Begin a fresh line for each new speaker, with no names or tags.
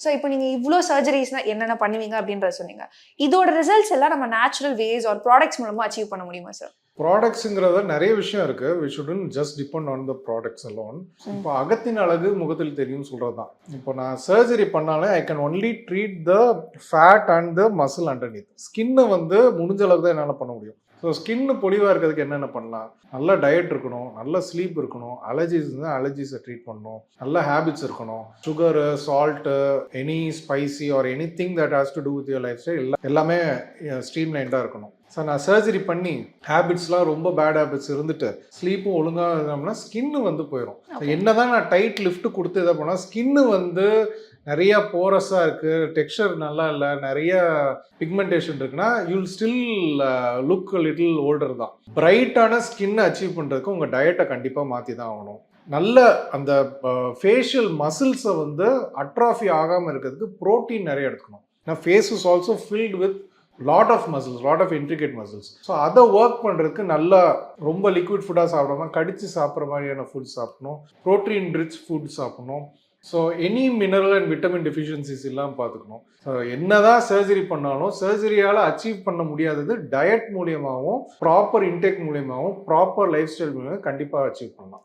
So இப்போ நீங்கள் இவ்வளோ சர்ஜரிஸ்னால் என்னென்ன பண்ணுவீங்க அப்படின்றத சொன்னீங்க. இதோட ரிசல்ட்ஸ் எல்லாம் நம்ம நேச்சுரல் வேஸ் ஆர் ப்ராடக்ட்ஸ் மூலமாக அச்சீவ் பண்ண முடியுமா சார்?
ப்ராடக்ட்ஸுங்கிறத நிறைய விஷயம் இருக்குது. We shouldn't just depend on the products alone. இப்போ அகத்தின் அழகு முகத்தில் தெரியும்னு சொல்கிறது தான். இப்போ நான் சர்ஜரி பண்ணாலே I can only treat the fat and the muscle underneath. ஸ்கின்னை வந்து முடிஞ்ச அளவுக்கு தான் என்னால் பண்ண முடியும். ஸோ ஸ்கின்னு பொலிவாக இருக்கிறதுக்கு என்னென்ன பண்ணலாம்? நல்ல டயட் இருக்கணும், நல்ல ஸ்லீப் இருக்கணும், அலர்ஜிஸ் இருந்தால் அலர்ஜிஸை ட்ரீட் பண்ணணும், நல்ல ஹேபிட்ஸ் இருக்கணும். Sugar, salt, any spicy or any thing that has to do with your life style எல்லாமே ஸ்ட்ரீம் லைண்டாக இருக்கணும். ஸோ நான் சர்ஜரி பண்ணி ஹேபிட்ஸ்லாம் ரொம்ப பேட் ஹேபிட்ஸ் இருந்துட்டு ஸ்லீப்பும் ஒழுங்காக இருந்தோம்னா ஸ்கின்னு வந்து போயிடும். என்ன தான் நான் டைட் லிஃப்ட் கொடுத்து இதை பண்ணால் ஸ்கின்னு வந்து நிறைய போரஸாக இருக்குது, டெக்ஸ்சர் நல்லா இல்லை, நிறைய பிக்மெண்டேஷன் இருக்குன்னா you'll still look little older தான். பிரைட்டான ஸ்கின்னை அச்சீவ் பண்ணுறதுக்கு உங்கள் டயட்டை கண்டிப்பாக மாற்றி தான் ஆகணும். நல்ல அந்த ஃபேஷியல் மசில்ஸை வந்து அட்ராஃபி ஆகாமல் இருக்கிறதுக்கு ப்ரோட்டீன் நிறைய எடுத்துக்கணும். நான் face is also filled with lot of muscles, lot of intricate muscles. So அதை ஒர்க் பண்ணுறதுக்கு நல்லா ரொம்ப லிக்விட் ஃபுட்டாக சாப்பிடாம கடிச்சு சாப்பிட்ற மாதிரியான ஃபுட் சாப்பிடணும், ப்ரோட்டீன் ரிச் ஃபுட் சாப்பிடணும். So any mineral and vitamin deficiencies எல்லாம் பார்த்துக்கணும். ஸோ என்னதான் சர்ஜரி பண்ணாலும் சர்ஜரியால் அச்சீவ் பண்ண முடியாதது டயட் மூலியமாகவும் ப்ராப்பர் இன்டேக் மூலியமாகவும் ப்ராப்பர் லைஃப் ஸ்டைல் மூலியமாக கண்டிப்பாக அச்சீவ் பண்ணலாம்.